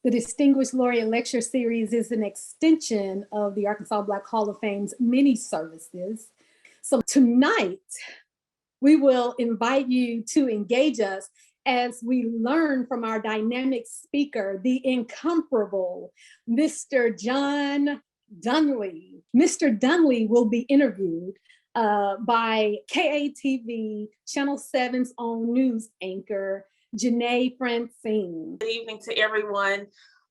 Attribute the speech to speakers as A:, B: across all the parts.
A: The Distinguished Laureate Lecture Series is an extension of the Arkansas Black Hall of Fame's many services. So tonight, we will invite you to engage us as we learn from our dynamic speaker, the incomparable Mr. John Donley. Mr. Donley will be interviewed by KATV Channel 7's own news anchor, Janae Francine.
B: Good evening to everyone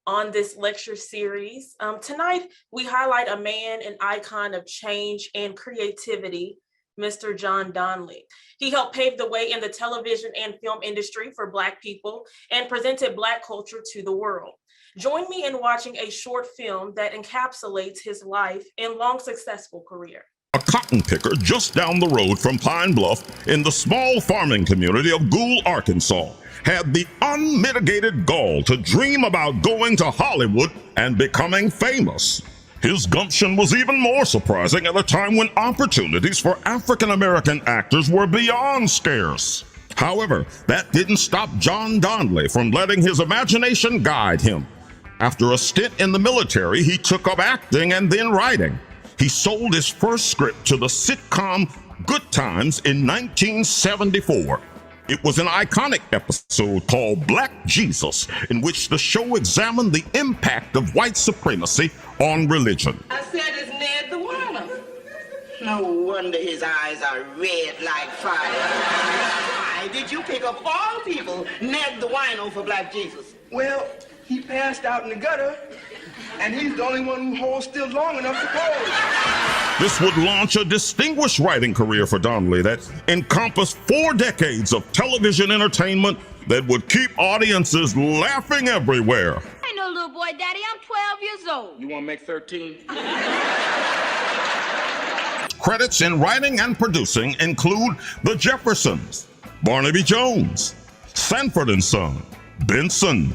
B: on this lecture series. Tonight, we highlight a man, an icon of change and creativity, Mr. John Donley. He helped pave the way in the television and film industry for Black people and presented Black culture to the world. Join me in watching a short film that encapsulates his life and long successful career.
C: A cotton picker just down the road from Pine Bluff in the small farming community of Gould, Arkansas, had the unmitigated gall to dream about going to Hollywood and becoming famous. His gumption was even more surprising at a time when opportunities for African-American actors were beyond scarce. However, that didn't stop John Donley from letting his imagination guide him. After a stint in the military, he took up acting and then writing. He sold his first script to the sitcom Good Times in 1974. It was an iconic episode called Black Jesus, in which the show examined the impact of white supremacy on religion.
D: I said it's Ned the Winer. No wonder his eyes are red like fire. Why did you pick up all people Ned the Wino for Black Jesus?
E: Well, he passed out in the gutter, and he's the only one who holds still long enough to pose.
C: This would launch a distinguished writing career for Donley that encompassed 4 decades of television entertainment that would keep audiences laughing everywhere.
F: I ain't no little boy, Daddy. I'm 12 years old.
E: You want to make 13?
C: Credits in writing and producing include The Jeffersons, Barnaby Jones, Sanford and Son, Benson,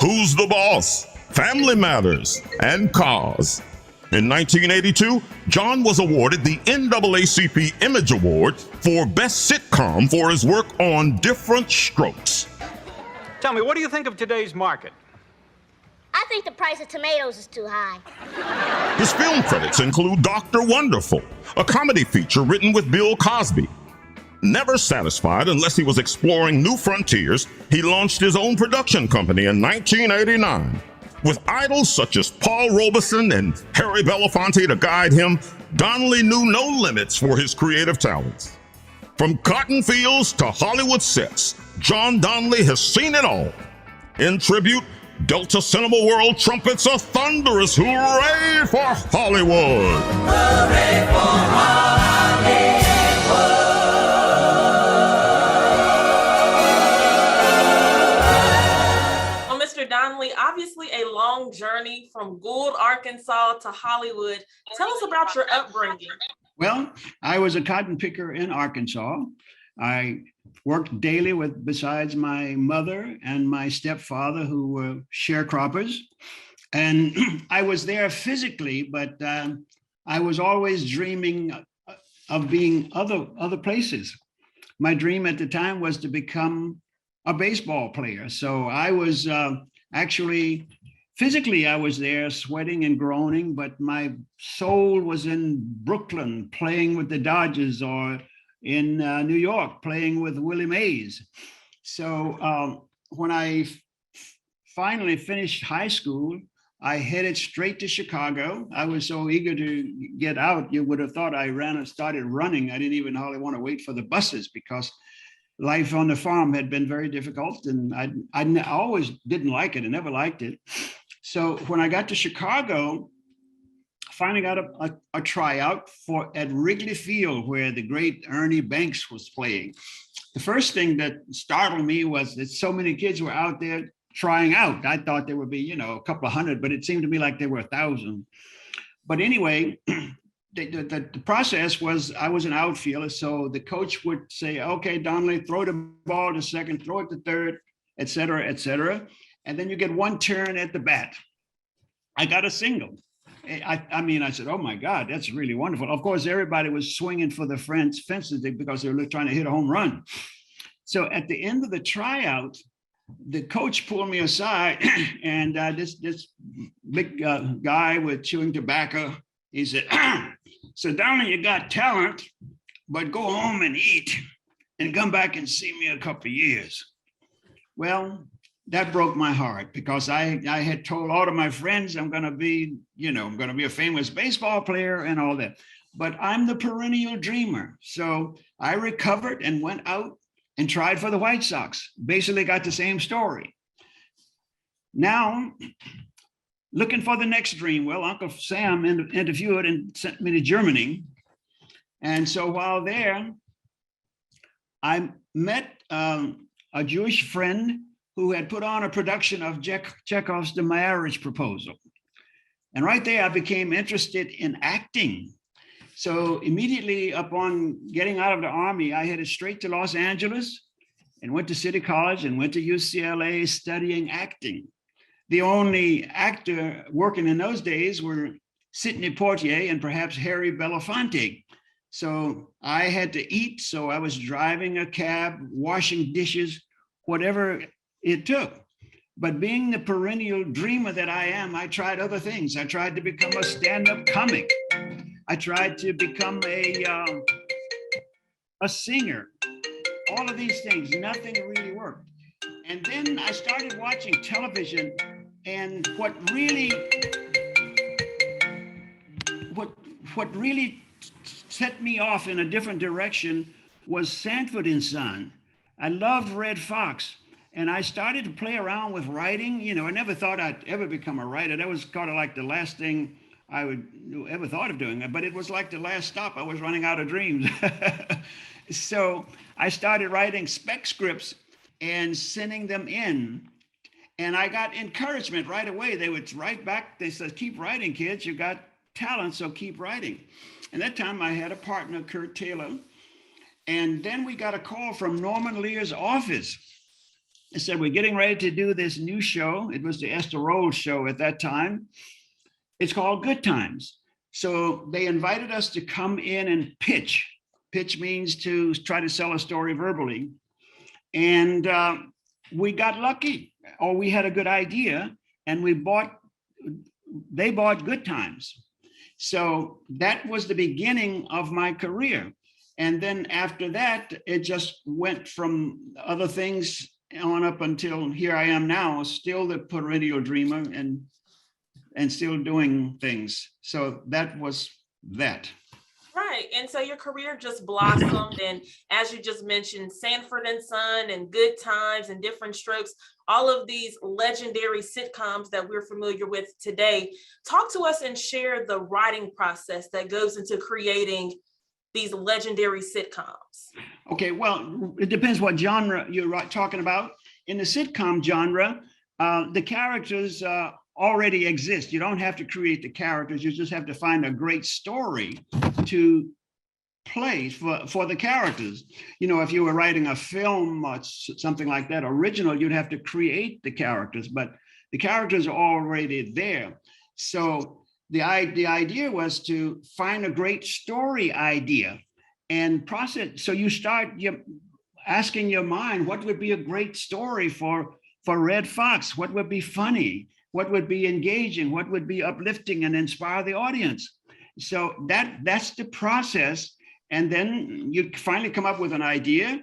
C: Who's the Boss, Family Matters, and Cars. In 1982, John was awarded the NAACP Image Award for Best Sitcom for his work on Different Strokes.
G: Tell me, what do you think of today's market?
F: I think the price of tomatoes is too high.
C: His film credits include Dr. Wonderful, a comedy feature written with Bill Cosby. Never satisfied unless he was exploring new frontiers, he launched his own production company in 1989. With idols such as Paul Robeson and Harry Belafonte to guide him, Donley knew no limits for his creative talents. From cotton fields to Hollywood sets, John Donley has seen it all. In tribute, Delta Cinema World trumpets a thunderous hooray for Hollywood!
H: Hooray for Hollywood!
B: Donley, obviously a long journey from Gould, Arkansas to Hollywood. Tell us about your upbringing.
I: Well, I was a cotton picker in Arkansas. I worked daily with, besides my mother and my stepfather, who were sharecroppers. And I was there physically, but I was always dreaming of being other places. My dream at the time was to become a baseball player. So I was actually, physically, I was there sweating and groaning, but my soul was in Brooklyn playing with the Dodgers or in New York playing with Willie Mays. So when I finally finished high school, I headed straight to Chicago. I was so eager to get out, you would have thought I ran and started running. I didn't even hardly want to wait for the buses because life on the farm had been very difficult, and I always didn't like it. I never liked it. So when I got to Chicago, I finally got a tryout at Wrigley Field, where the great Ernie Banks was playing. The first thing that startled me was that so many kids were out there trying out. I thought there would be, a couple of hundred, but it seemed to me like there were 1,000. But anyway, the process was I was an outfielder, so the coach would say, okay, Donley, throw the ball to second, throw it to third, et cetera, and then you get one turn at the bat. I got a single. I said, oh my God, that's really wonderful. Of course, everybody was swinging for the fences because they were trying to hit a home run. So at the end of the tryout, the coach pulled me aside, and this big guy with chewing tobacco, he said, "So Donley, you got talent, but go home and eat and come back and see me in a couple of years." Well, that broke my heart, because I had told all of my friends I'm going to be, I'm going to be a famous baseball player and all that. But I'm the perennial dreamer. So I recovered and went out and tried for the White Sox. Basically got the same story. Now, looking for the next dream. Well, Uncle Sam interviewed and sent me to Germany. And so while there, I met a Jewish friend who had put on a production of Chekhov's The Marriage Proposal. And right there, I became interested in acting. So immediately upon getting out of the Army, I headed straight to Los Angeles and went to City College and went to UCLA studying acting. The only actor working in those days were Sidney Poitier and perhaps Harry Belafonte. So I had to eat, so I was driving a cab, washing dishes, whatever it took. But being the perennial dreamer that I am, I tried other things. I tried to become a stand-up comic. I tried to become a singer. All of these things, nothing really worked. And then I started watching television, and what really set me off in a different direction was Sanford and Son. I loved Red Fox, and I started to play around with writing. I never thought I'd ever become a writer. That was kind of like the last thing I would ever thought of doing, but it was like the last stop. I was running out of dreams. So I started writing spec scripts and sending them in. And I got encouragement right away. They would write back. They said, "Keep writing, kids. You got talent, so keep writing." And that time I had a partner, Kurt Taylor. And then we got a call from Norman Lear's office. They said, "We're getting ready to do this new show." It was the Esther Roll show at that time. It's called Good Times. So they invited us to come in and pitch. Pitch means to try to sell a story verbally. And we got lucky, or we had a good idea, and they bought Good Times. So that was the beginning of my career. And then after that, it just went from other things on up until here I am now, still the perennial dreamer and still doing things. So that was that.
B: Right. And so your career just blossomed. And as you just mentioned, Sanford and Son and Good Times and Different Strokes, all of these legendary sitcoms that we're familiar with today. Talk to us and share the writing process that goes into creating these legendary sitcoms.
I: Okay, well, it depends what genre you're talking about. In the sitcom genre, the characters already exist. You don't have to create the characters. You just have to find a great story to play for the characters. If you were writing a film or something like that, original, you'd have to create the characters, but the characters are already there. So the idea was to find a great story idea and process. So you start asking your mind, what would be a great story for Red Fox? What would be funny? What would be engaging? What would be uplifting and inspire the audience? So that's the process. And then you finally come up with an idea,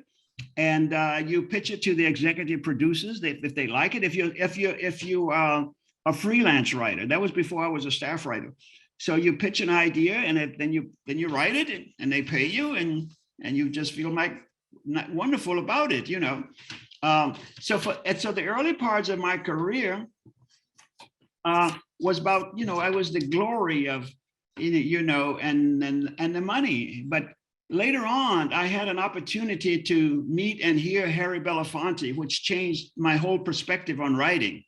I: and you pitch it to the executive producers if they like it. If you are a freelance writer, that was before I was a staff writer. So you pitch an idea, and then you write it, and they pay you, and you just feel like wonderful about it, So the early parts of my career was about, I was the glory of, and the money. But later on, I had an opportunity to meet and hear Harry Belafonte, which changed my whole perspective on writing,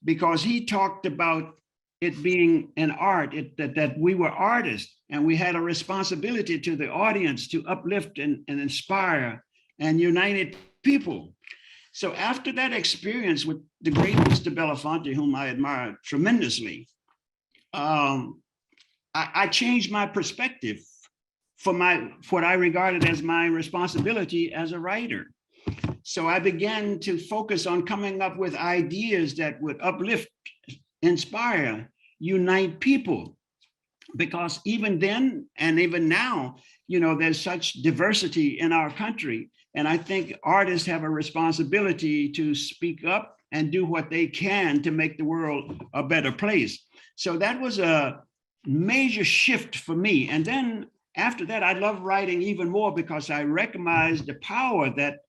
I: because he talked about it being an art, that we were artists, and we had a responsibility to the audience to uplift and inspire and unite people. So after that experience with the great Mr. Belafonte, whom I admire tremendously, I changed my perspective for what I regarded as my responsibility as a writer. So I began to focus on coming up with ideas that would uplift, inspire, unite people. Because even then and even now, there's such diversity in our country. And I think artists have a responsibility to speak up and do what they can to make the world a better place. So that was a major shift for me. And then after that, I love writing even more because I recognized the power that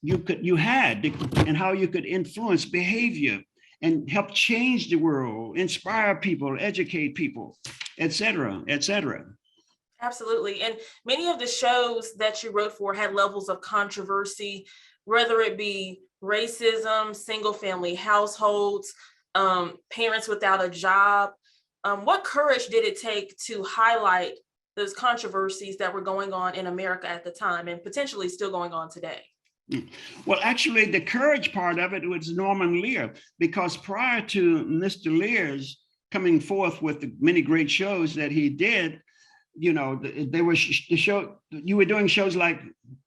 I: you had and how you could influence behavior and help change the world, inspire people, educate people, et cetera, et cetera.
B: Absolutely. And many of the shows that you wrote for had levels of controversy, whether it be racism, single family households, parents without a job. What courage did it take to highlight those controversies that were going on in America at the time and potentially still going on today?
I: Well, actually, the courage part of it was Norman Lear, because prior to Mr. Lear's coming forth with the many great shows that he did, there was the show, you were doing shows like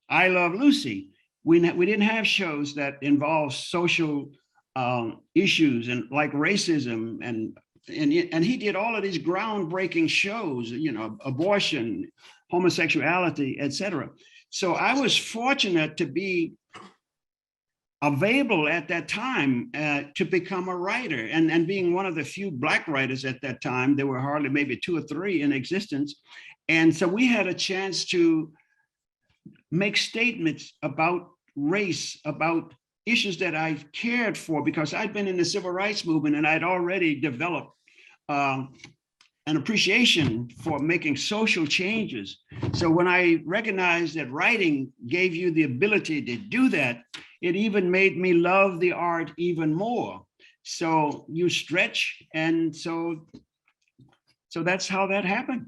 I: I Love Lucy. We didn't have shows that involved social issues and like racism and he did all of these groundbreaking shows, abortion, homosexuality, etc. So I was fortunate to be available at that time to become a writer, and being one of the few Black writers at that time. There were hardly maybe 2 or 3 in existence. And so we had a chance to make statements about race, about issues that I cared for, because I'd been in the civil rights movement and I'd already developed an appreciation for making social changes. So when I recognized that writing gave you the ability to do that, it even made me love the art even more. So you stretch, and so that's how that happened.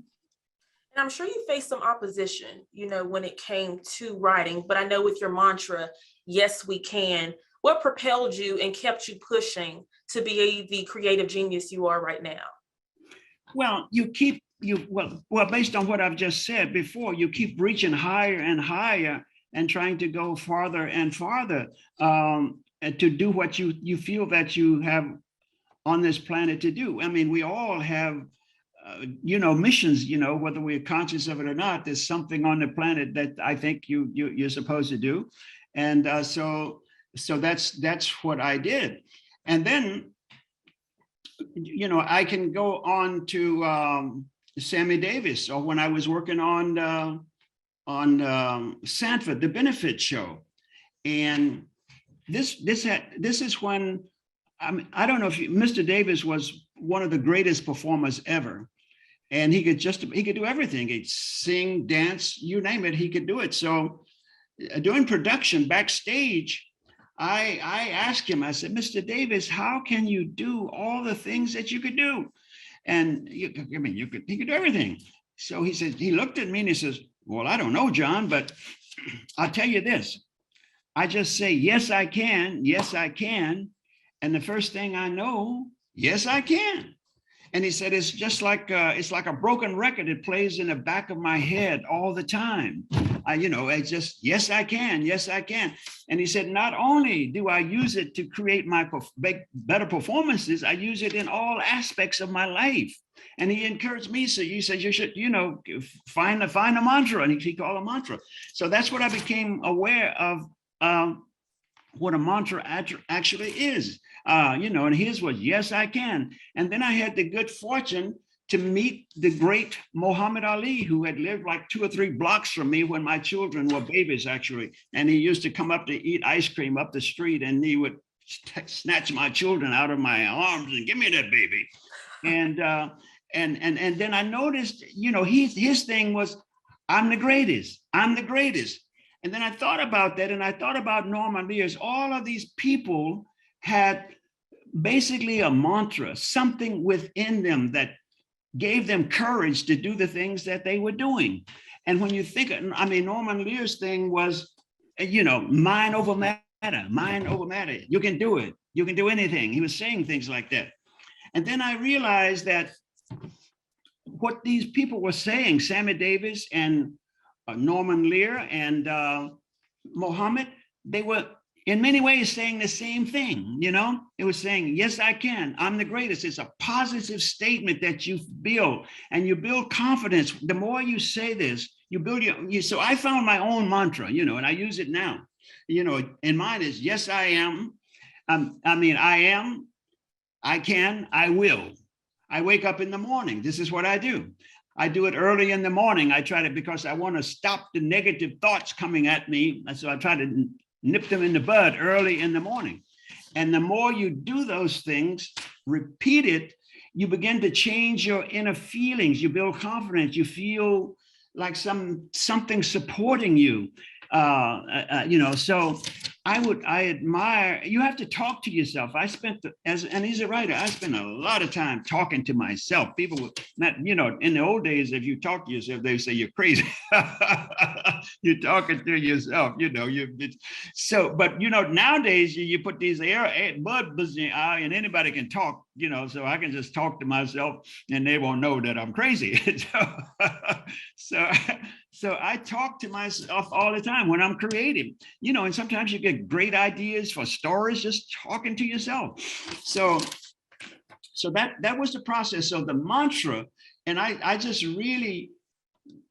B: And I'm sure you faced some opposition, when it came to writing, but I know with your mantra, yes, we can, what propelled you and kept you pushing to be the creative genius you are right now?
I: Well, based on what I've just said before, you keep reaching higher and higher and trying to go farther and farther and to do what you feel that you have on this planet to do. I mean, we all have, missions, whether we're conscious of it or not. There's something on the planet that I think you're supposed to do. And so that's what I did. And then, I can go on to Sammy Davis, or when I was working on Sanford, the benefit show. And this is when, I don't know if Mr. Davis was one of the greatest performers ever. And he could do everything. He'd sing, dance, you name it, he could do it. So during production backstage, I asked him, I said, Mr. Davis, how can you do all the things that you could do? And he could do everything. So he looked at me and he says, well, I don't know, John, but I'll tell you this. I just say, yes, I can. Yes, I can. And the first thing I know, yes, I can. And he said, it's just like it's like a broken record. It plays in the back of my head all the time. I just, yes, I can. Yes, I can. And he said, not only do I use it to create my better performances, I use it in all aspects of my life. And he encouraged me. So he said, you should, find a mantra. And he called a mantra. So that's what I became aware of, what a mantra actually is. And his was, yes, I can. And then I had the good fortune to meet the great Muhammad Ali, who had lived like 2 or 3 blocks from me when my children were babies, actually. And he used to come up to eat ice cream up the street, and he would snatch my children out of my arms and give me that baby. And then I noticed, his thing was, I'm the greatest. I'm the greatest. And then I thought about that, and I thought about Norman Lear's. All of these people had basically a mantra, something within them that gave them courage to do the things that they were doing. And when you think, Norman Lear's thing was, mind over matter, mind over matter. You can do it. You can do anything. He was saying things like that. And then I realized that what these people were saying, Sammy Davis and Norman Lear and Muhammad, they were in many ways saying the same thing, you know? It was saying, yes, I can, I'm the greatest. It's a positive statement that you build, and you build confidence. The more you say this, you build so I found my own mantra, you know, and I use it now, you know, and mine is, yes, I am. I am, I can, I will. I wake up in the morning. This is what I do. I do it early in the morning. I try to, because I want to stop the negative thoughts coming at me. And so I try to nip them in the bud early in the morning. And the more you do those things, repeat it, you begin to change your inner feelings. You build confidence. You feel like something supporting you. You know, so I admire, you have to talk to yourself. And he's a writer, I spent a lot of time talking to myself. People would not, you know, in the old days, if you talk to yourself, they say you're crazy. You're talking to yourself, you know, but you know, nowadays you put these buds in your eye and anybody can talk, you know, so I can just talk to myself and they won't know that I'm crazy. So I talk to myself all the time when I'm creative, you know, and sometimes you get great ideas for stories just talking to yourself. So that was the process of the mantra. And I just really,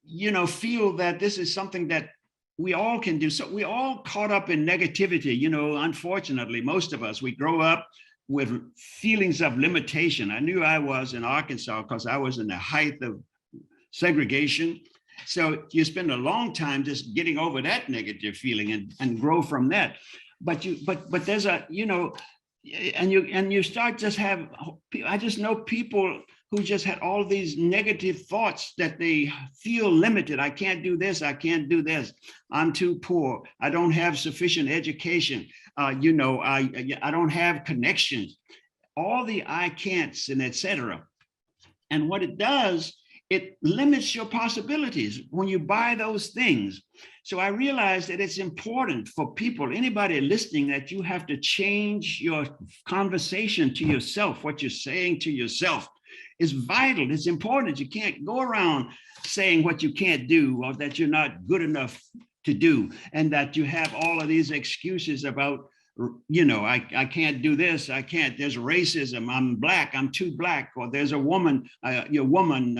I: you know, feel that this is something that we all can do. So we all caught up in negativity, you know, unfortunately, most of us, we grow up with feelings of limitation. I knew I was in Arkansas because I was in the height of segregation. So you spend a long time just getting over that negative feeling and grow from that. But there's a, you know, and you start just have, I just know people who just had all these negative thoughts that they feel limited. I can't do this. I can't do this. I'm too poor. I don't have sufficient education. You know, I don't have connections. All the I can'ts and etc. And what it does, it limits your possibilities when you buy those things. So I realized that it's important for people, anybody listening, that you have to change your conversation to yourself. What you're saying to yourself is vital. It's important. You can't go around saying what you can't do or that you're not good enough to do, and that you have all of these excuses about, you know, I can't do this, I can't, there's racism, I'm black, I'm too black, or there's a woman, you're a woman,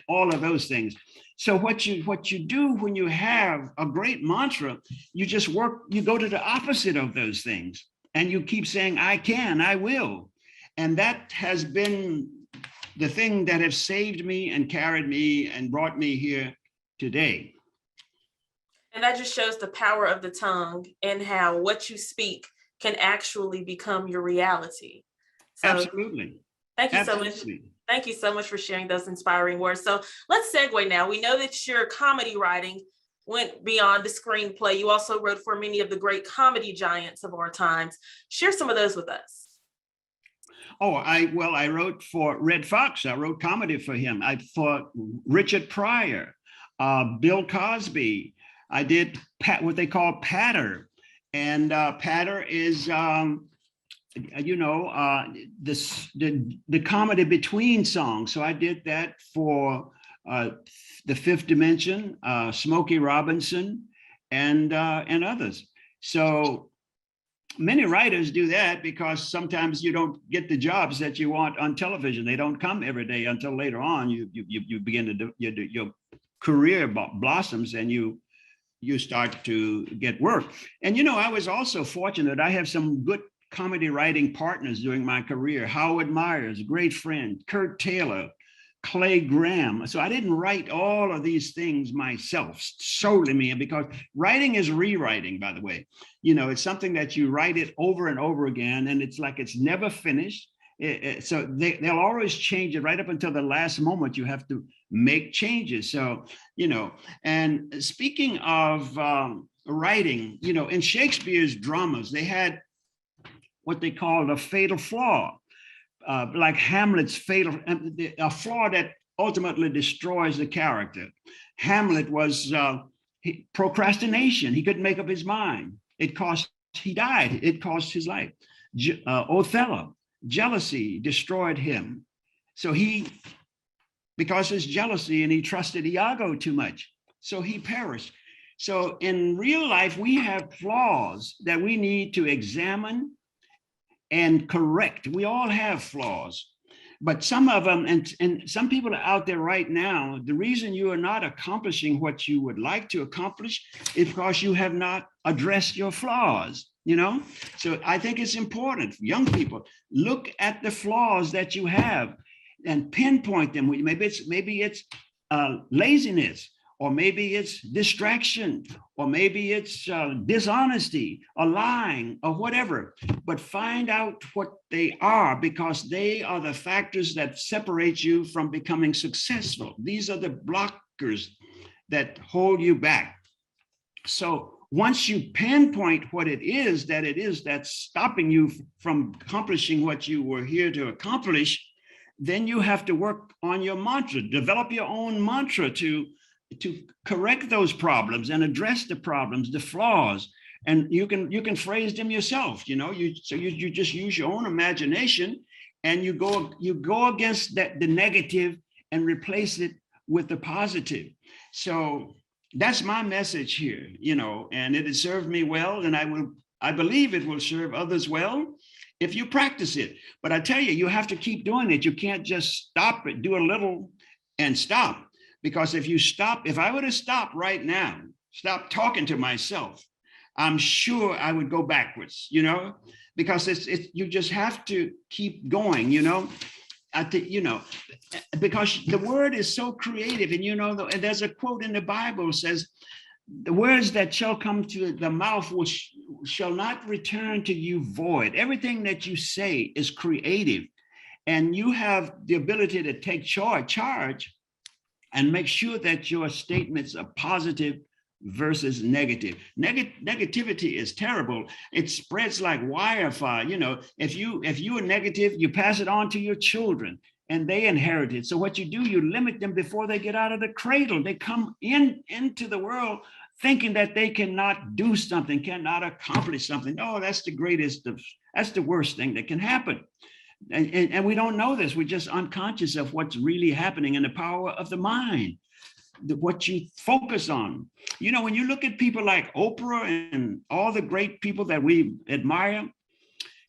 I: all of those things. So what you do when you have a great mantra, you just you go to the opposite of those things, and you keep saying, I can, I will. And that has been the thing that has saved me and carried me and brought me here today.
B: And that just shows the power of the tongue and how what you speak can actually become your reality. So
I: absolutely.
B: Thank you so much. Thank you so much for sharing those inspiring words. So let's segue now. We know that your comedy writing went beyond the screenplay. You also wrote for many of the great comedy giants of our times. Share some of those with us.
I: Oh, I wrote for Red Fox. I wrote comedy for him. For Richard Pryor, Bill Cosby. I did what they call patter. And patter is, you know, the comedy between songs. So I did that for The Fifth Dimension, Smokey Robinson, and others. So many writers do that because sometimes you don't get the jobs that you want on television. They don't come every day until later on. You begin to do your career blossoms, and you start to get work. And, you know, I was also fortunate. I have some good comedy writing partners during my career. Howard Myers, great friend, Kurt Taylor, Clay Graham. So I didn't write all of these things myself, solely me, because writing is rewriting, by the way. You know, it's something that you write it over and over again, and it's like it's never finished. So they'll always change it right up until the last moment. You have to make changes. So, you know, and speaking of writing, you know, in Shakespeare's dramas, they had what they called a fatal flaw, like Hamlet's fatal, a flaw that ultimately destroys the character. Hamlet was procrastination. He couldn't make up his mind. He died. It cost his life. Othello, jealousy destroyed him. So because his jealousy, and he trusted Iago too much, so he perished. So in real life, we have flaws that we need to examine and correct. We all have flaws, but some of them, and some people are out there right now, the reason you are not accomplishing what you would like to accomplish is because you have not addressed your flaws, you know? So I think it's important, young people, look at the flaws that you have and pinpoint them. Maybe it's laziness, or maybe it's distraction, or maybe it's dishonesty, or lying, or whatever. But find out what they are, because they are the factors that separate you from becoming successful. These are the blockers that hold you back. So once you pinpoint what it is that's stopping you from accomplishing what you were here to accomplish, then you have to work on your mantra, develop your own mantra to correct those problems and address the problems, the flaws. And you can phrase them yourself, you know, you just use your own imagination, and you go against the negative and replace it with the positive. So that's my message here, you know, and it has served me well, and I believe it will serve others well if you practice it. But I tell you, you have to keep doing it. You can't just stop it, do a little and stop. Because if I were to stop right now, stop talking to myself, I'm sure I would go backwards, you know, because you just have to keep going, you know. I think, you know, because the word is so creative, and you know, and there's a quote in the Bible says, the words that shall come to the mouth which shall not return to you void. Everything that you say is creative, and you have the ability to take charge and make sure that your statements are positive versus negative. Negativity is terrible. It spreads like wildfire. You know, if you are negative, you pass it on to your children, and they inherit it. So what you do, you limit them before they get out of the cradle. They come into the world thinking that they cannot do something, cannot accomplish something. Oh, that's the worst thing that can happen. And we don't know this. We're just unconscious of what's really happening in the power of the mind, what you focus on. You know, when you look at people like Oprah and all the great people that we admire,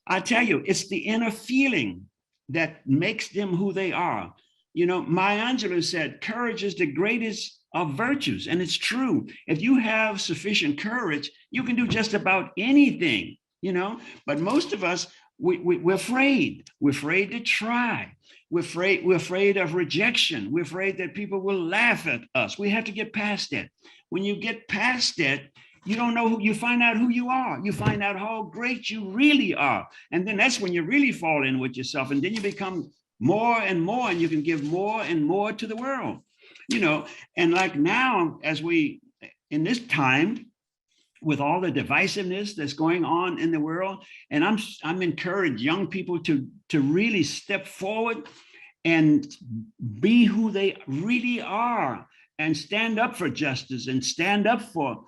I: I tell you, it's the inner feeling that makes them who they are. You know, Maya Angelou said, courage is the greatest of virtues. And it's true. If you have sufficient courage, you can do just about anything, you know, but most of us, we're afraid. We're afraid to try. We're afraid of rejection. We're afraid that people will laugh at us. We have to get past that. When you get past that, you don't know you find out who you are. You find out how great you really are. And then that's when you really fall in with yourself. And then you become more and more, and you can give more and more to the world, you know. And like now, in this time, with all the divisiveness that's going on in the world, and I'm encouraged young people to really step forward and be who they really are, and stand up for justice, and stand up for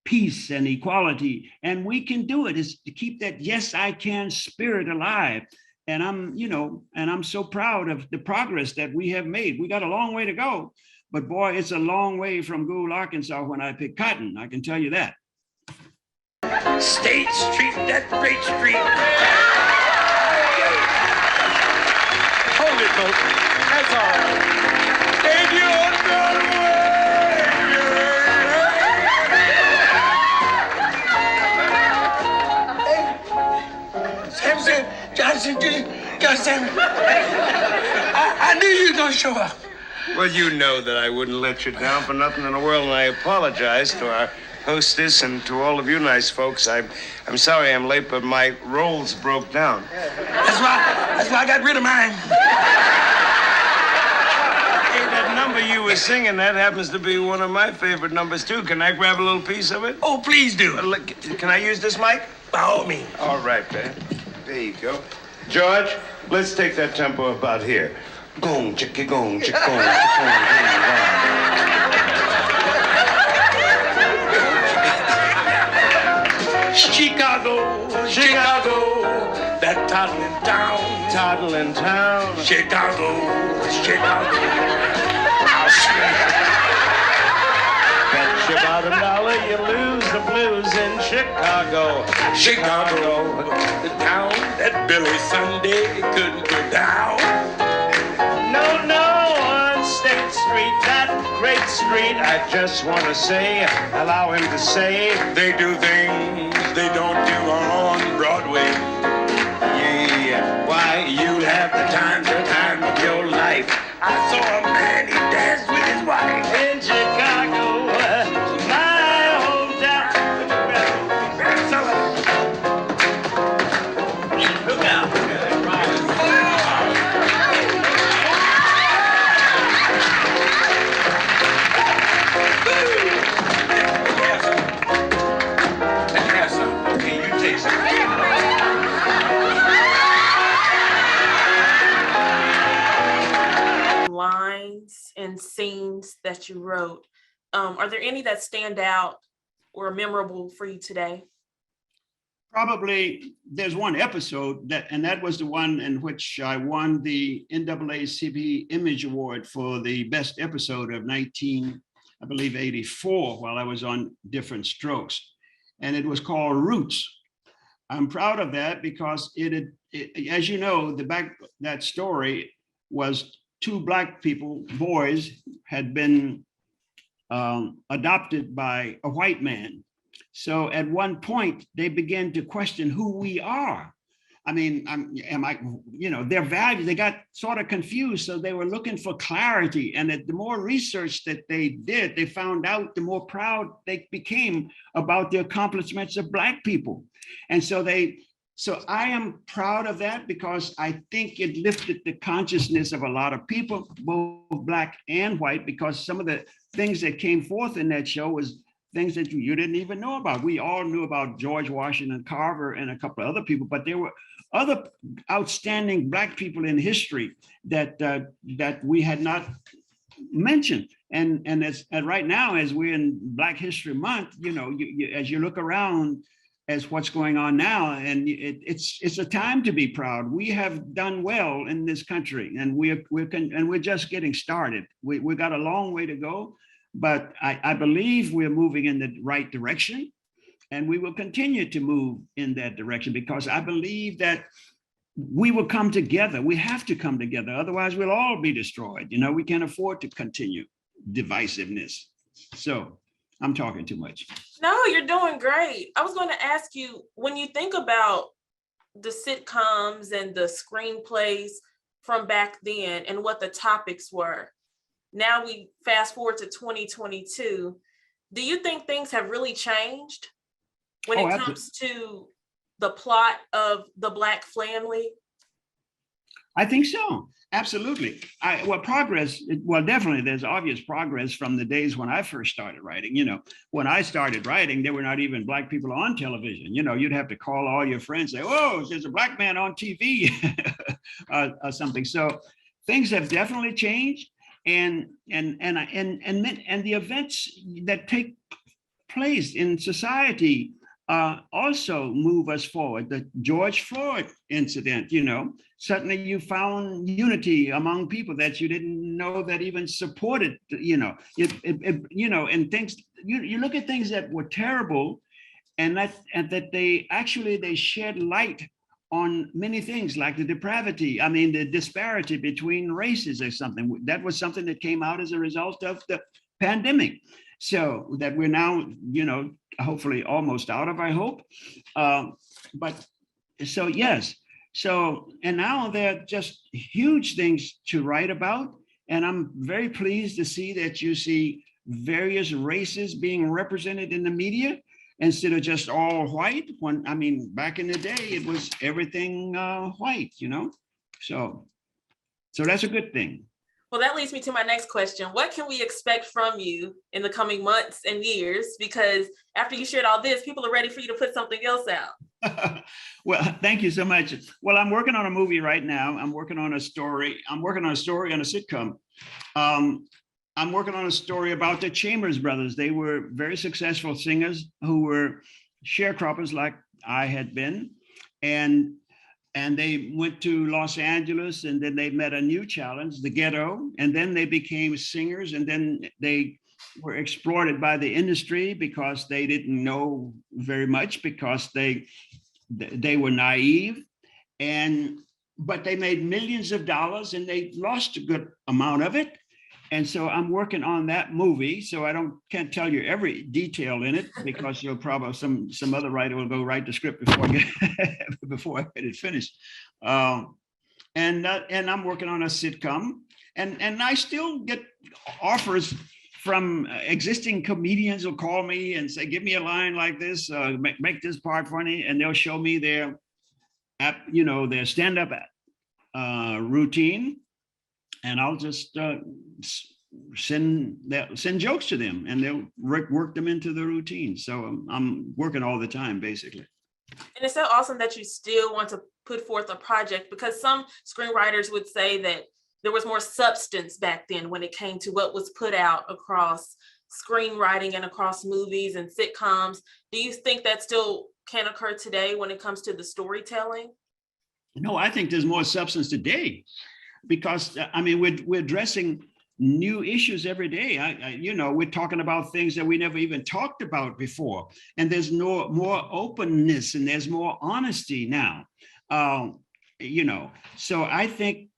I: peace and equality. And we can do it. Is to keep that yes, I can spirit alive. And I'm so proud of the progress that we have made. We got a long way to go, but boy, it's a long way from Gould, Arkansas when I pick cotton. I can tell you that.
H: State Street, that great street.
G: Hold it, folks. That's all right.
H: Take your Samson, Johnson, I knew you were gonna show up.
E: Well, you know that I wouldn't let you down for nothing in the world, and I apologize to our hostess and to all of you nice folks. I'm sorry I'm late, but my rolls broke down.
H: That's why I got rid of mine.
E: Hey, that number you were singing, that happens to be one of my favorite numbers, too. Can I grab a little piece of it?
H: Oh, please do.
E: Can I use this mic?
H: By all means.
E: All right, man. There you go. George, let's take that tempo about here. Gong, chicka, gong, chicka, gong,
H: Chicago, that toddling town.
E: Toddling town.
H: Chicago.
E: Bet you about $1
H: Chicago, Chicago, the town that Billy Sunday couldn't put down. No, no, on State Street, that great street, I just want to say, allow him to say, they do things they don't do on Broadway. Yeah, why, you'll have the time of your life. I saw a man, he danced with his wife in Chicago, my hometown. Look out. Okay, you take some.
B: Lines and scenes that you wrote. Are there any that stand out or memorable for you today?
I: Probably there's one episode that was the one in which I won the NAACP Image Award for the best episode of 1984 while I was on Different Strokes. And it was called Roots. I'm proud of that because it as you know, that story was two Black people, boys, had been adopted by a white man. So at one point, they began to question who we are. I mean, their values, they got sort of confused. So they were looking for clarity. And the more research that they did, they found out the more proud they became about the accomplishments of Black people. And so I am proud of that because I think it lifted the consciousness of a lot of people, both Black and white, because some of the things that came forth in that show was things that you didn't even know about. We all knew about George Washington Carver and a couple of other people, but there were other outstanding Black people in history that we had not mentioned. And right now, as we're in Black History Month, as you look around as what's going on now, and it's a time to be proud. We have done well in this country, and we're just getting started. We got a long way to go, but I believe we're moving in the right direction, and we will continue to move in that direction because I believe that we will come together. We have to come together, otherwise we'll all be destroyed. We can't afford to continue divisiveness. So I'm talking too much.
B: No, you're doing great. I was going to ask you, when you think about the sitcoms and the screenplays from back then and what the topics were, now we fast forward to 2022, do you think things have really changed when it comes to the plot of the Black family?
I: I think so. Absolutely. Definitely there's obvious progress from the days when I first started writing. When I started writing, there were not even Black people on television. You'd have to call all your friends, say, "Oh, there's a Black man on TV," or something. So things have definitely changed, and the events that take place in society also move us forward. The George Floyd incident, suddenly you found unity among people that you didn't know that even supported, and things, you look at things that were terrible and that they shed light on many things like the depravity, the disparity between races or something. That was something that came out as a result of the pandemic. So that we're now, hopefully almost out of, I hope. Yes. So, and now there are just huge things to write about. And I'm very pleased to see that you see various races being represented in the media instead of just all white. Back in the day, it was everything white, So that's a good thing.
B: Well, that leads me to my next question. What can we expect from you in the coming months and years? Because after you shared all this, people are ready for you to put something else out.
I: Well, thank you so much. Well, I'm working on a movie right now. I'm working on a story on a sitcom. I'm working on a story about the Chambers Brothers. They were very successful singers who were sharecroppers like I had been. And they went to Los Angeles, and then they met a new challenge, the ghetto, and then they became singers, and then they were exploited by the industry because they didn't know very much, because they were naive, but they made millions of dollars and they lost a good amount of it. And so I'm working on that movie. So can't tell you every detail in it, because you'll probably some other writer will go write the script before I get it finished. And I'm working on a sitcom, and I still get offers from existing comedians who call me and say, give me a line like this, make this part funny, and they'll show me their stand-up routine, and I'll just send jokes to them, and they'll work them into the routine. So I'm working all the time, basically.
B: And it's so awesome that you still want to put forth a project, because some screenwriters would say that there was more substance back then when it came to what was put out across screenwriting and across movies and sitcoms. Do you think that still can occur today when it comes to the storytelling?
I: No, I think there's more substance today, because I mean, we're addressing new issues every day. We're talking about things that we never even talked about before, and there's more openness and there's more honesty now. So I think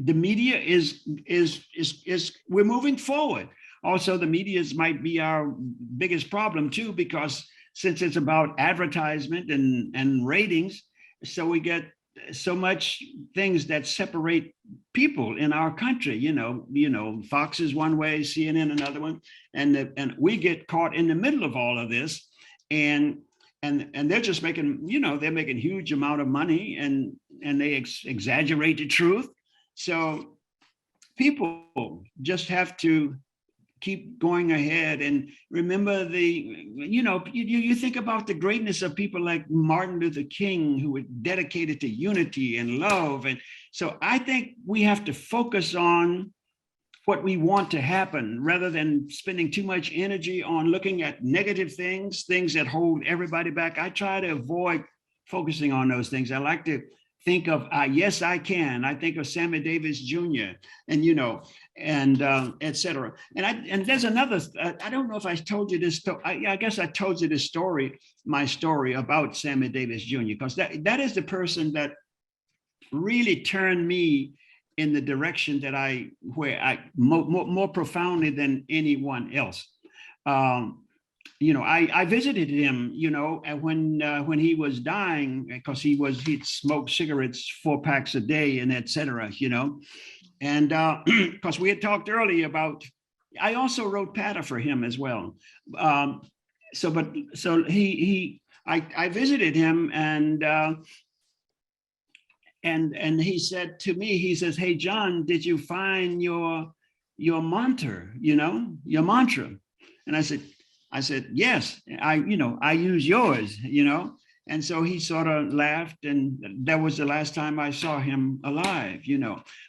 I: the media is we're moving forward. Also, the media might be our biggest problem too, because since it's about advertisement and ratings, so we get so much things that separate people in our country. Fox is one way, CNN another one, and we get caught in the middle of all of this, and they're just making they're making huge amount of money, and they exaggerate the truth. So people just have to keep going ahead and remember you think about the greatness of people like Martin Luther King, who were dedicated to unity and love. And so I think we have to focus on what we want to happen, rather than spending too much energy on looking at negative things that hold everybody back. I try to avoid focusing on those things. I like to think of Yes, I Can. I think of Sammy Davis Jr. and et cetera. And there's another, I don't know if I told you this, I guess I told you this story, my story about Sammy Davis Jr., because that is the person that really turned me in the direction that more profoundly than anyone else. I visited him, when he was dying, because he'd smoked cigarettes 4 packs a day and et cetera, and because we had talked earlier about, I also wrote Patter for him as well. I visited him, and he said to me, he says, "Hey, John, did you find your mantra, your mantra?" And I said, "Yes, I use yours, And so he sort of laughed, and that was the last time I saw him alive,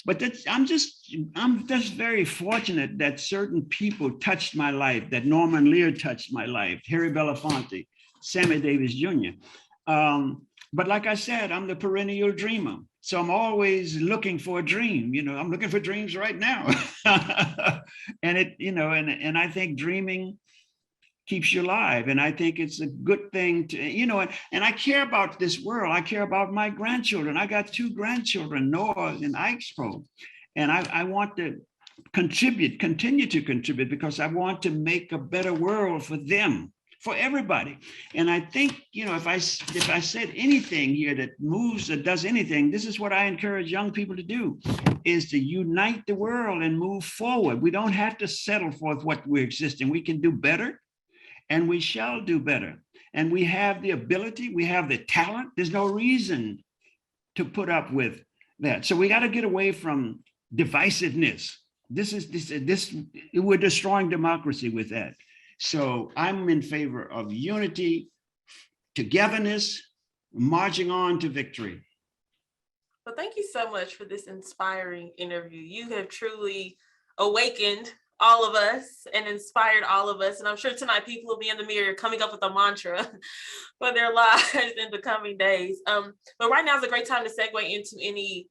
I: But I'm just very fortunate that certain people touched my life, that Norman Lear touched my life, Harry Belafonte, Sammy Davis Jr. But like I said, I'm the perennial dreamer. So I'm always looking for a dream, I'm looking for dreams right now. And I think dreaming keeps you alive. And I think it's a good thing to, and I care about this world. I care about my grandchildren. I got 2 grandchildren, Noah and Ixpo. And I want to continue to contribute, because I want to make a better world for them, for everybody. And I think, if I said anything here that moves or does anything, this is what I encourage young people to do, is to unite the world and move forward. We don't have to settle for what we're existing. We can do better, and we shall do better. And we have the ability, we have the talent. There's no reason to put up with that. So we got to get away from divisiveness. We're destroying democracy with that. So I'm in favor of unity, togetherness, marching on to victory.
B: Well, thank you so much for this inspiring interview. You have truly awakened all of us and inspired all of us. And I'm sure tonight people will be in the mirror coming up with a mantra for their lives in the coming days. But right now is a great time to segue into any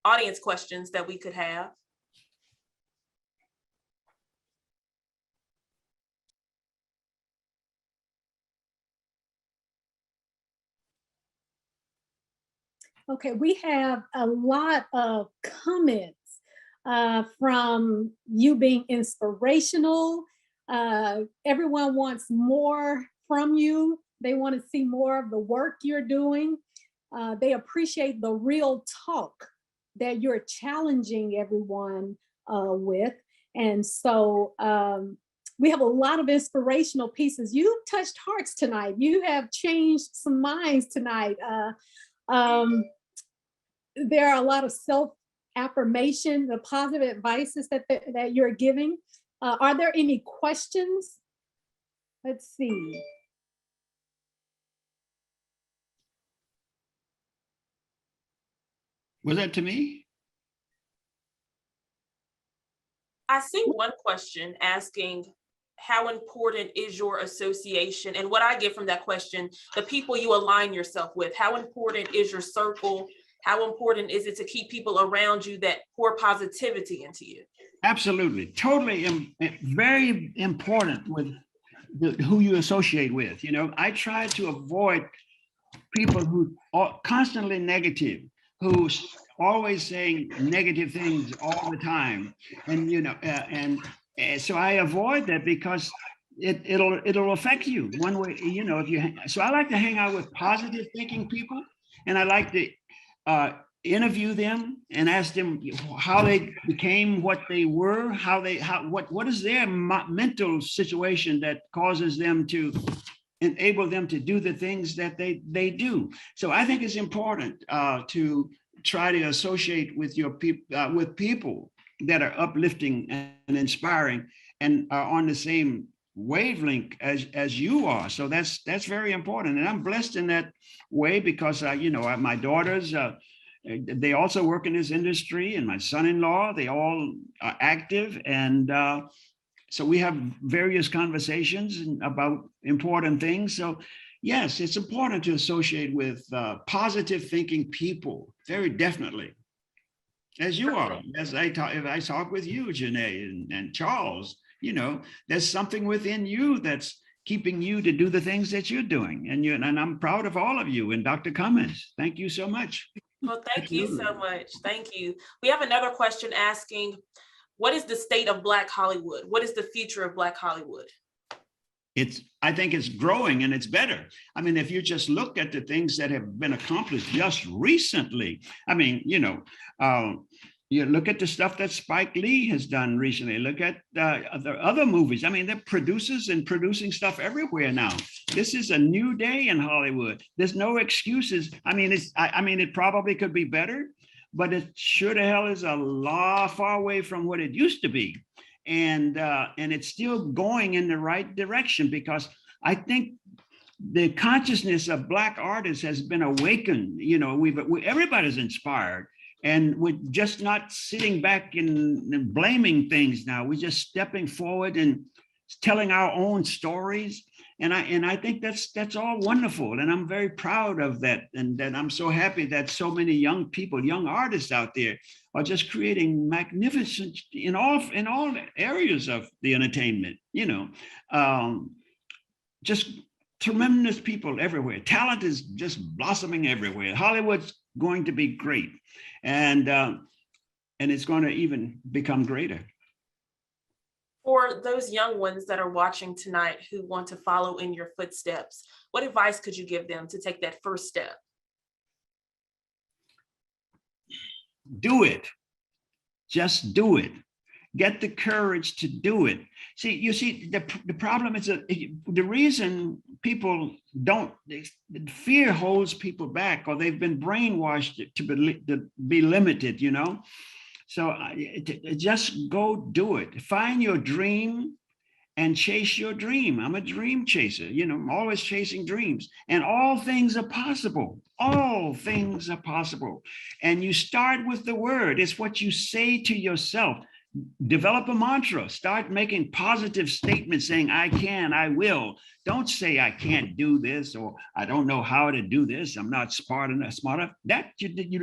B: audience questions that we could have.
A: Okay, we have a lot of comments from you being inspirational. Everyone wants more from you. They want to see more of the work you're doing. They appreciate the real talk that you're challenging everyone with. And so we have a lot of inspirational pieces. You touched hearts tonight. You have changed some minds tonight. There are a lot of self-affirmation, the positive advices that you're giving. Are there any questions? Let's see.
I: Was that to me?
B: I see one question asking, how important is your association? And what I get from that question, the people you align yourself with, how important is your circle? How important is it to keep people around you that pour positivity into you?
I: Absolutely. Totally. Very important with who you associate with. You know, I try to avoid people who are constantly negative, who's always saying negative things all the time. And, you know, and so I avoid that because it'll affect you one way, you know, so I like to hang out with positive thinking people, and I like to interview them and ask them how they became what they were, what is their mental situation that causes them to enable them to do the things that they do. So I think it's important to try to associate with with people that are uplifting and inspiring and are on the same wavelength as you are. So that's very important, and I'm blessed in that way because you know, my daughters, they also work in this industry, and my son-in-law, they all are active, and so we have various conversations about important things. So yes, it's important to associate with positive thinking people, very definitely. As you are, as if I talk with you, Janae and Charles, you know, there's something within you that's keeping you to do the things that you're doing. And I'm proud of all of you. And Dr. Cummins, thank you so much.
B: Well, thank you so much. Thank you. We have another question asking, what is the state of Black Hollywood? What is the future of Black Hollywood?
I: I think it's growing and it's better. I mean, if you just look at the things that have been accomplished just recently, I mean, you know, you look at the stuff that Spike Lee has done recently, look at the other movies. I mean, they're producers and producing stuff everywhere now. This is a new day in Hollywood. There's no excuses. I mean, it probably could be better, but it sure the hell is a lot far away from what it used to be. And it's still going in the right direction because I think the consciousness of Black artists has been awakened. You know, everybody's inspired, and we're just not sitting back and blaming things now. We're just stepping forward and telling our own stories. And I think that's all wonderful, and I'm very proud of that. And I'm so happy that so many young people, young artists out there, are just creating magnificent in all areas of the entertainment. You know, just tremendous people everywhere. Talent is just blossoming everywhere. Hollywood's going to be great, and it's going to even become greater.
B: For those young ones that are watching tonight who want to follow in your footsteps, what advice could you give them to take that first step?
I: Do it. Just do it. Get the courage to do it. See, you see, the problem is that the reason people don't, fear holds people back, or they've been brainwashed to be limited, you know? So just go do it. Find your dream and chase your dream. I'm a dream chaser, you know, I'm always chasing dreams, and all things are possible. All things are possible. And you start with the word. It's what you say to yourself. Develop a mantra. Start making positive statements saying, I can, I will. Don't say I can't do this, or I don't know how to do this. I'm not smart enough. That you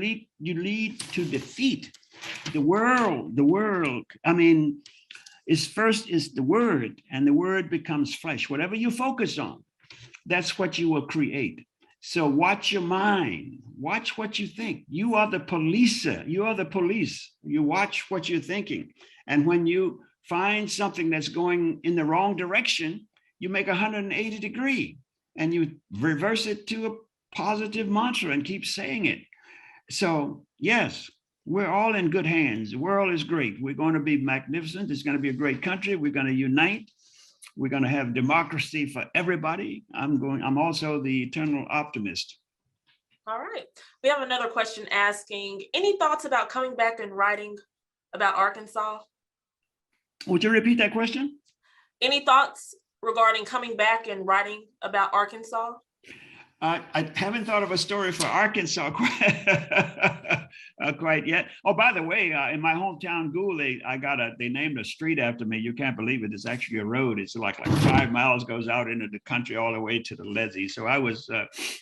I: lead to defeat. The world, I mean, first is the word, and the word becomes flesh. Whatever you focus on, that's what you will create. So watch your mind, watch what you think. You are the policer, you are the police. You watch what you're thinking. And when you find something that's going in the wrong direction, you make 180 degree and you reverse it to a positive mantra and keep saying it. So yes, we're all in good hands. The world is great. We're going to be magnificent. It's going to be a great country. We're going to unite. We're going to have democracy for everybody. I'm also the eternal optimist.
B: All right. We have another question asking, any thoughts about coming back and writing about Arkansas?
I: Would you repeat that question?
B: Any thoughts regarding coming back and writing about Arkansas?
I: I haven't thought of a story for Arkansas quite yet. Oh, by the way, in my hometown, Gould, they named a street after me. You can't believe it. It's actually a road. It's like 5 miles, goes out into the country all the way to the levee. So I was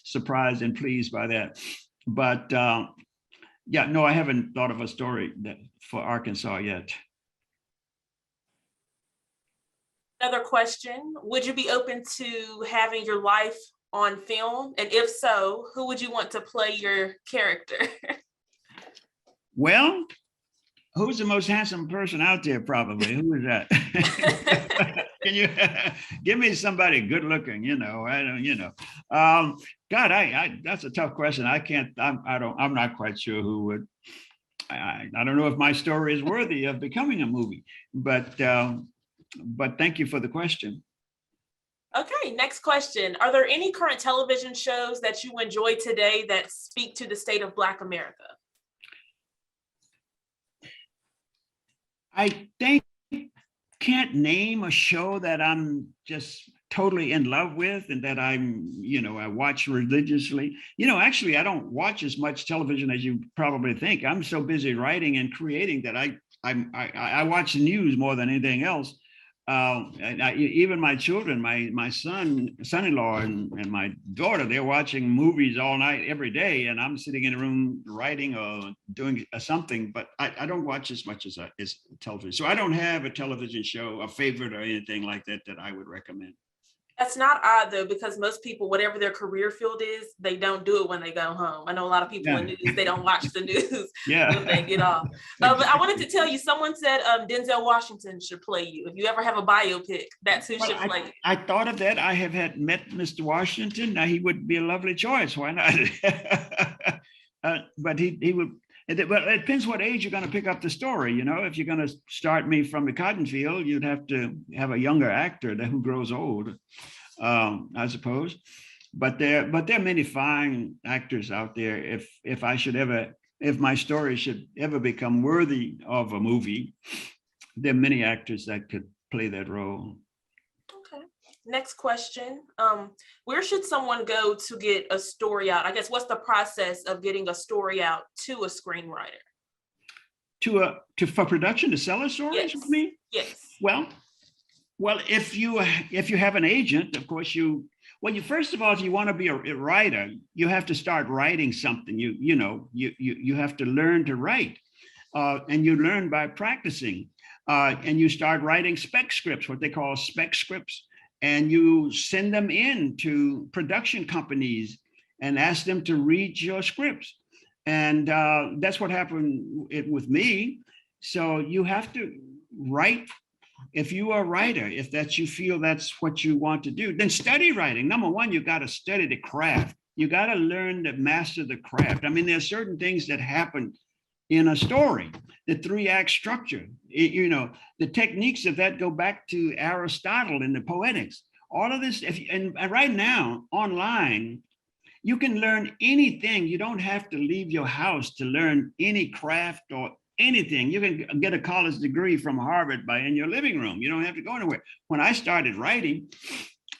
I: surprised and pleased by that. But yeah, no, I haven't thought of a story for Arkansas yet.
B: Another question, would you be open to having your life on film? And if so, who would you want to play your character?
I: Well, who's the most handsome person out there? Probably. Who is that? Can you give me somebody good looking? I don't. God, that's a tough question. I can't. I'm not quite sure who would. I don't know if my story is worthy of becoming a movie, but thank you for the question.
B: Okay, next question. Are there any current television shows that you enjoy today that speak to the state of Black America?
I: I can't name a show that I'm just totally in love with and that I watch religiously. Actually, I don't watch as much television as you probably think. I'm so busy writing and creating that I watch the news more than anything else. Even my children, my son-in-law and my daughter, they're watching movies all night, every day, and I'm sitting in a room writing or doing something. But I don't watch as much as television. So I don't have a television show, a favorite or anything like that I would recommend.
B: That's not odd though, because most people, whatever their career field is, they don't do it when they go home. I know a lot of people in news, they don't watch the news when they get off. But I wanted to tell you, someone said Denzel Washington should play you. If you ever have a biopic, that's who should play you.
I: I thought of that. I have met Mr. Washington. Now he would be a lovely choice. Why not? But he would. Well, it depends what age you're going to pick up the story. If you're going to start me from the cotton field, you'd have to have a younger actor who grows old, I suppose. But there are many fine actors out there. If my story should ever become worthy of a movie, there are many actors that could play that role.
B: Okay. Next question. Where should someone go to get a story out? I guess what's the process of getting a story out to a screenwriter? For production, to sell a story? Yes.
I: With me?
B: Yes.
I: Well, if you have an agent, of course first of all, if you want to be a writer, you have to start writing something. You have to learn to write, and you learn by practicing. And you start writing spec scripts, what they call spec scripts. And you send them in to production companies and ask them to read your scripts. And that's what happened with me. So you have to write. If you are a writer, if you feel that's what you want to do, then study writing. Number one, you got to study the craft. You got to learn to master the craft. I mean, there are certain things that happen in a story, the 3-act structure, the techniques of that go back to Aristotle and the Poetics. All of this, and right now online, you can learn anything. You don't have to leave your house to learn any craft or anything. You can get a college degree from Harvard in your living room. You don't have to go anywhere. When I started writing,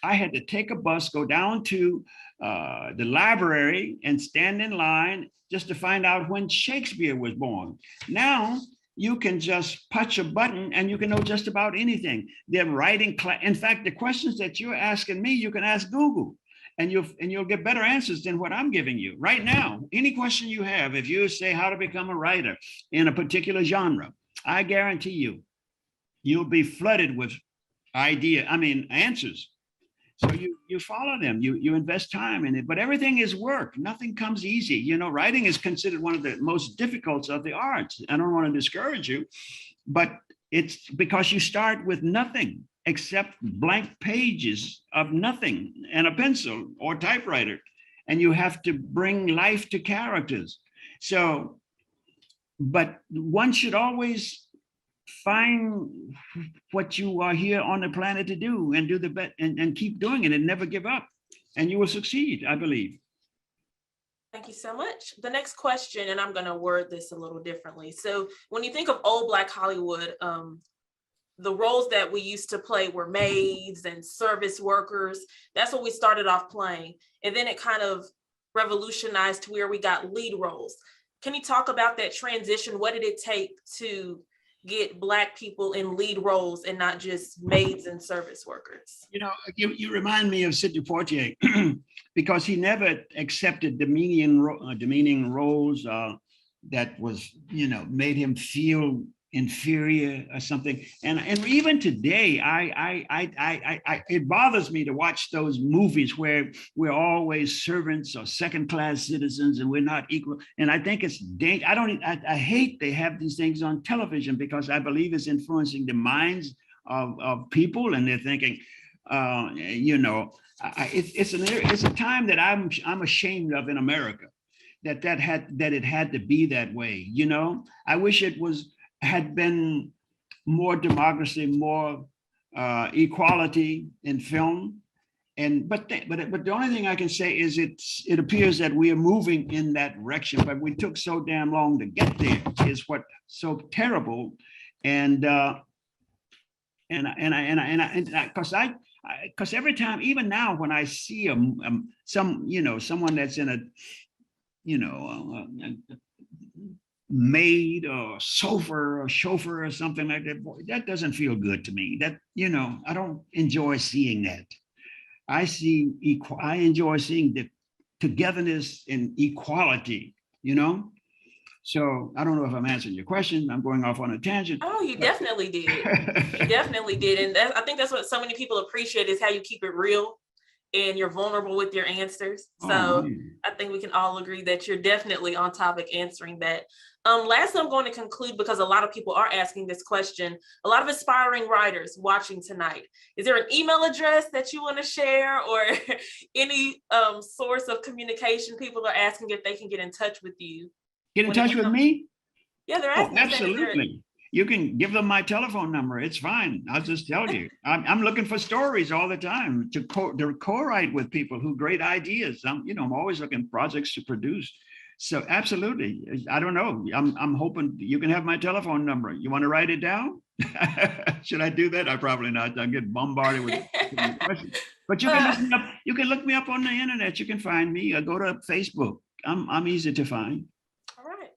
I: I had to take a bus, go down to the library and stand in line just to find out when Shakespeare was born. Now you can just touch a button and you can know just about anything. They're writing class. In fact, the questions that you're asking me, you can ask Google, and you'll get better answers than what I'm giving you right now. Any question you have, if you say how to become a writer in a particular genre, I guarantee you'll be flooded with answers. So you follow them, you invest time in it, but everything is work. Nothing comes easy. You know, writing is considered one of the most difficult of the arts. I don't want to discourage you, but it's because you start with nothing except blank pages of nothing and a pencil or typewriter, and you have to bring life to characters. So, but one should always find what you are here on the planet to do and do the best and keep doing it and never give up, and you will succeed, I believe.
B: Thank you so much. The next question, and I'm going to word this a little differently. So when you think of old Black Hollywood, the roles that we used to play were maids and service workers. That's what we started off playing. And then it kind of revolutionized to where we got lead roles. Can you talk about that transition? What did it take to get Black people in lead roles and not just maids and service workers?
I: You know, you remind me of Sidney Poitier because he never accepted demeaning roles that was, you know, made him feel inferior or something. And even today, it bothers me to watch those movies where we're always servants or second-class citizens and we're not equal. And I think it's I hate they have these things on television because I believe it's influencing the minds of people, and they're thinking, you know, it's a time that I'm ashamed of in America, that it had to be that way. You know, I wish it had been more democracy, more equality in film. But the only thing I can say is it appears that we are moving in that direction, but we took so damn long to get there is what's so terrible. And because every time, even now, when I see someone that's in a, you know, maid or chauffeur or something like that, boy, that doesn't feel good to me. That, you know, I don't enjoy seeing that. I enjoy seeing the togetherness and equality, you know. So I don't know if I'm answering your question. I'm going off on a tangent.
B: Oh, you definitely did. You definitely did. And I think that's what so many people appreciate, is how you keep it real and you're vulnerable with your answers. So I think we can all agree that you're definitely on topic answering that. Lastly, I'm going to conclude, because a lot of people are asking this question, a lot of aspiring writers watching tonight. Is there an email address that you want to share, or any source of communication? People are asking if they can get in touch with you.
I: Get in touch with me?
B: Yeah, they're asking.
I: Absolutely. You can give them my telephone number. It's fine. I'll just tell you. I'm looking for stories all the time to co-write with people who great ideas. I'm always looking for projects to produce. So absolutely. I don't know. I'm hoping you can have my telephone number. You want to write it down? Should I do that? I probably not. I'll get bombarded with questions. But you can look me up. You can look me up on the internet. You can find me. Or go to Facebook. I'm easy to find.
B: All right.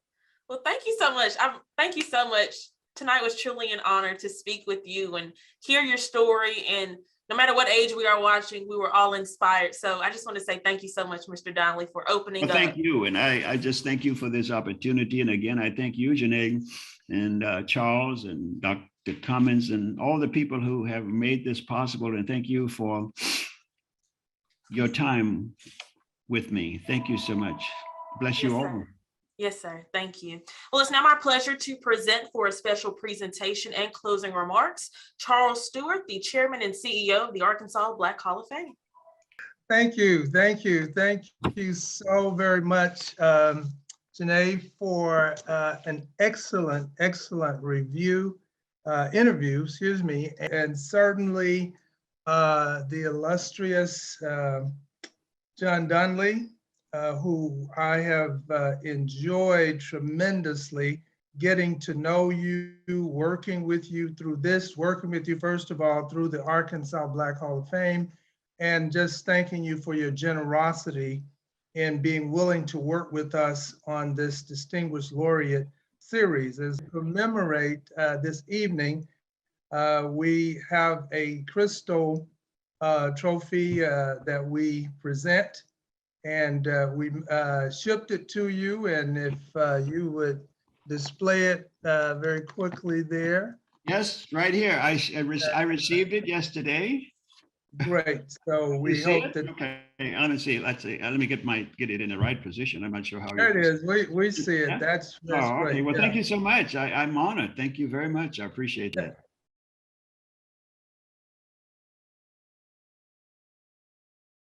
B: Well, thank you so much. Thank you so much. Tonight was truly an honor to speak with you and hear your story. And no matter what age we are watching, we were all inspired. So I just want to say thank you so much, Mr. Donley, for opening up.
I: Thank you. And I just thank you for this opportunity. And again, I thank you, Janae, and Charles, and Dr. Cummins, and all the people who have made this possible. And thank you for your time with me. Thank you so much. Bless you all.
B: Sir. Yes, sir. Thank you. Well, it's now my pleasure to present for a special presentation and closing remarks, Charles Stewart, the chairman and CEO of the Arkansas Black Hall of Fame.
J: Thank you. Thank you. Thank you so very much, Janae, for an excellent interview, and certainly the illustrious John Donley, who I have enjoyed tremendously getting to know you, working with you first of all through the Arkansas Black Hall of Fame, and just thanking you for your generosity in being willing to work with us on this Distinguished Laureate series. As we commemorate this evening, we have a crystal trophy that we present. And we shipped it to you, and if you would display it very quickly there.
I: Yes, right here. I received it yesterday.
J: Great. So
I: You
J: we
I: see
J: hope
I: it?
J: that,
I: Okay, let me see. Let's see. Let me get it in the right position. I'm not sure how.
J: there it
I: you-
J: is. We see
I: Yeah?
J: it. That's
I: Oh, okay.
J: great.
I: Well,
J: Yeah.
I: thank you so much. I'm honored. Thank you very much. I appreciate that.